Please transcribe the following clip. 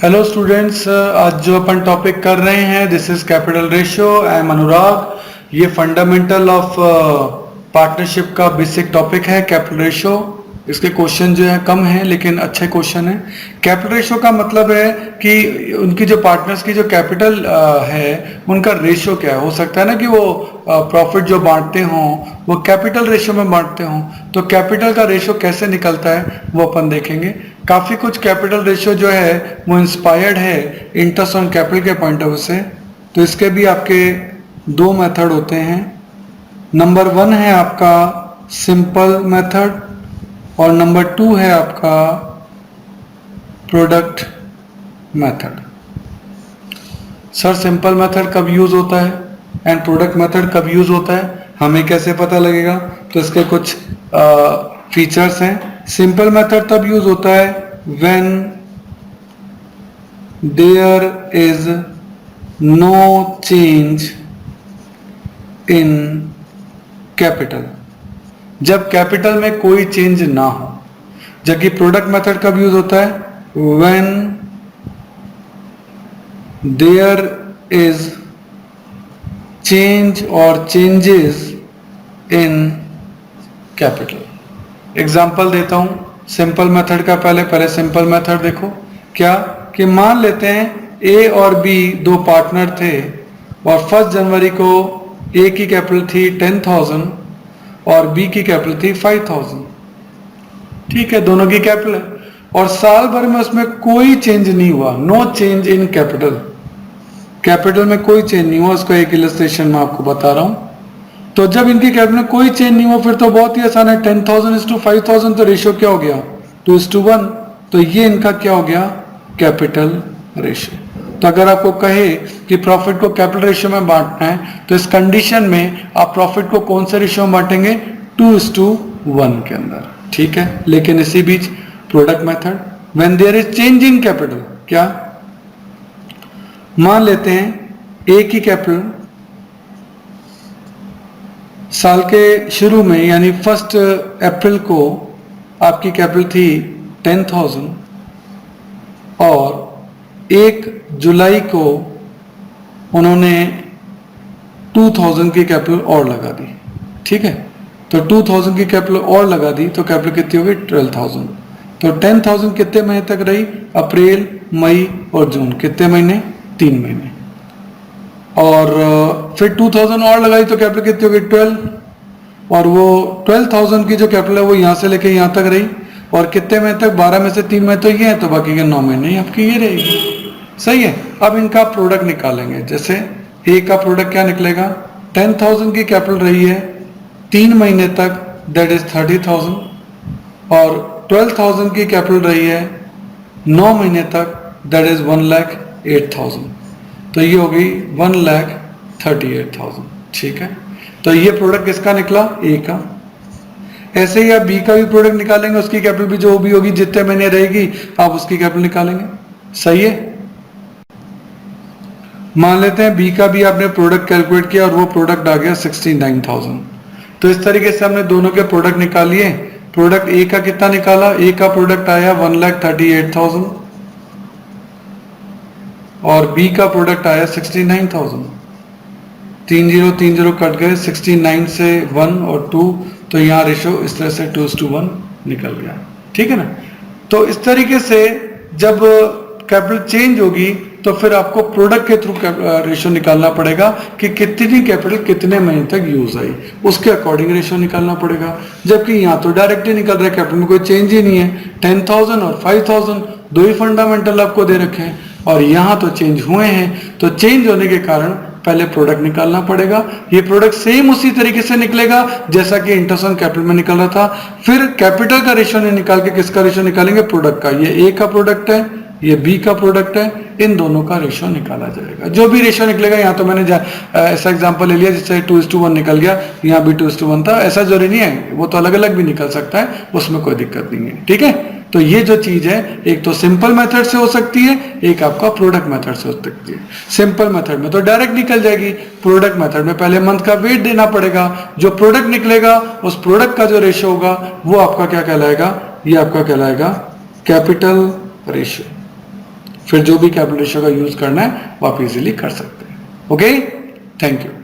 Hello students, आज जो अपन topic कर रहे हैं this is capital ratio. I am Anurag. ये फंडामेंटल ऑफ पार्टनरशिप का बेसिक टॉपिक है कैपिटल रेशियो। इसके क्वेश्चन जो है कम हैं लेकिन अच्छे क्वेश्चन हैं। कैपिटल रेशियो का मतलब है कि उनकी जो पार्टनर्स की जो कैपिटल है उनका रेशियो क्या है। हो सकता है ना कि वो प्रॉफिट जो बांटते हों वो कैपिटल रेशियो में बांटते हों, तो कैपिटल का रेशियो कैसे निकलता है वो अपन देखेंगे। काफ़ी कुछ कैपिटल रेशियो जो है वो इंस्पायर्ड है इंटरेस्ट ऑन कैपिटल के पॉइंट ऑफ व्यू से। तो इसके भी आपके दो मेथड होते हैं। नंबर 1 है आपका सिंपल मेथड और नंबर 2 है आपका product method. Sir simple method कब यूज होता है एंड प्रोडक्ट मेथड कब यूज होता है, हमें कैसे पता लगेगा? तो इसके कुछ फीचर्स हैं। सिंपल मेथड तब यूज होता है when there is no change in capital, जब कैपिटल में कोई चेंज ना हो। जबकि प्रोडक्ट मेथड कब यूज होता है? व्हेन देयर इज चेंज और चेंजेस इन कैपिटल। एग्जाम्पल देता हूं सिंपल मेथड का। पहले सिंपल मेथड देखो क्या कि मान लेते हैं ए और बी दो पार्टनर थे और 1 जनवरी को ए की कैपिटल थी 10,000 और बी की कैपिटल थी 5,000। ठीक है, दोनों की कैपिटल है और साल भर में उसमें कोई चेंज नहीं हुआ। No change in capital, capital में कोई चेंज नहीं हुआ। उसको एक इलस्ट्रेशन में आपको बता रहा हूं। तो जब इनकी कैपिटल में कोई चेंज नहीं हुआ फिर तो बहुत ही आसान है। 10,000:5,000 तो रेशियो क्या हो गया? 2:1। तो ये इनका क्या हो गया? Capital ratio. तो अगर आपको कहे कि प्रॉफिट को कैपिटल रेशियो में बांटना है तो इस कंडीशन में आप प्रॉफिट को कौन से रेशियो में बांटेंगे? 2:1 के अंदर। ठीक है, लेकिन इसी बीच product method when there is change in capital, क्या मान लेते हैं ए की कैपिटल साल के शुरू में यानी 1 अप्रैल को आपकी कैपिटल थी 10,000 और 1 जुलाई को उन्होंने 2,000 की कैपिटल और लगा दी। ठीक है, तो 2,000 की कैपिटल और लगा दी तो कैपिटल कितनी हो गई? 12,000। तो 10,000 कितने महीने तक रही? अप्रैल, मई और जून। कितने महीने? 3 महीने। और फिर 2,000 और लगाई तो कैपिटल कितनी हो गई? 12। और वो 12,000 की जो कैपिटल है वो यहां से लेके यहां तक रही और कितने महीने तक? 12 में से 3 महीने तो ये है, तो बाकी के 9 महीने ही आपकी ये रहेगी। सही है। अब इनका प्रोडक्ट निकालेंगे। जैसे ए का प्रोडक्ट क्या निकलेगा? 10,000 की कैपिटल रही है 3 महीने तक, दैट इज 30,000 और 12,000 की कैपिटल रही है 9 महीने तक, दैट इज 1,08,000। तो ये हो गई 1,38,000। ठीक है, तो ये प्रोडक्ट किसका निकला? ए का। ऐसे ही आप बी का भी प्रोडक्ट निकालेंगे, उसकी कैपिटल भी जो भी होगी जितने महीने रहेगी आप उसकी कैपिटल निकालेंगे। सही है। मान लेते हैं बी का भी आपने प्रोडक्ट कैलकुलेट किया और वो प्रोडक्ट आ गया 69,000। तो इस तरीके से हमने दोनों के प्रोडक्ट निकालिए। प्रोडक्ट ए का कितना निकाला? ए का प्रोडक्ट आया 1,38,000 और बी का प्रोडक्ट आया 69,000। 30 कट गए, 69 से 1 और 2, तो यहाँ रेशो इस तरह से 2:1 निकल गया। ठीक है ना। तो इस तरीके से जब कैपिटल चेंज होगी तो फिर आपको प्रोडक्ट के थ्रू रेशो निकालना पड़ेगा कि कितनी कैपिटल कितने महीने तक यूज आई, उसके अकॉर्डिंग रेशो निकालना पड़ेगा। जबकि यहाँ तो डायरेक्ट ही निकल रहा है, कैपिटल में कोई चेंज ही नहीं है। 10,000 और 5,000 दो ही फंडामेंटल आपको दे रखे हैं और यहाँ तो चेंज हुए हैं। तो चेंज होने के कारण पहले प्रोडक्ट निकालना पड़ेगा। ये प्रोडक्ट सेम उसी तरीके से निकलेगा जैसा कि इंटरेस्ट ऑन कैपिटल में निकल रहा था। फिर कैपिटल का रेशियो नहीं निकाल के किसका रेशियो निकालेंगे? प्रोडक्ट का। ये ए का प्रोडक्ट है, ये बी का प्रोडक्ट है, इन दोनों का रेशियो निकाला जाएगा। जो भी रेशियो निकलेगा, यहाँ तो मैंने ऐसा एग्जांपल ले लिया जिससे 2:1 निकल गया, यहाँ भी 2:1 था। ऐसा जरूरी नहीं है, वो तो अलग अलग भी निकल सकता है, उसमें कोई दिक्कत नहीं है। ठीक है, तो ये जो चीज है एक तो सिंपल मेथड से हो सकती है, एक आपका प्रोडक्ट मेथड से हो सकती है। सिंपल मेथड में तो डायरेक्ट निकल जाएगी, प्रोडक्ट मेथड में पहले मंथ का वेट देना पड़ेगा। जो प्रोडक्ट निकलेगा उस प्रोडक्ट का जो रेशियो होगा वो आपका क्या कहलाएगा? ये आपका कहलाएगा कैपिटल रेशियो। फिर जो भी कैपिटल रेशियो का यूज करना है वो आप इजीली कर सकते हैं। Okay, thank you.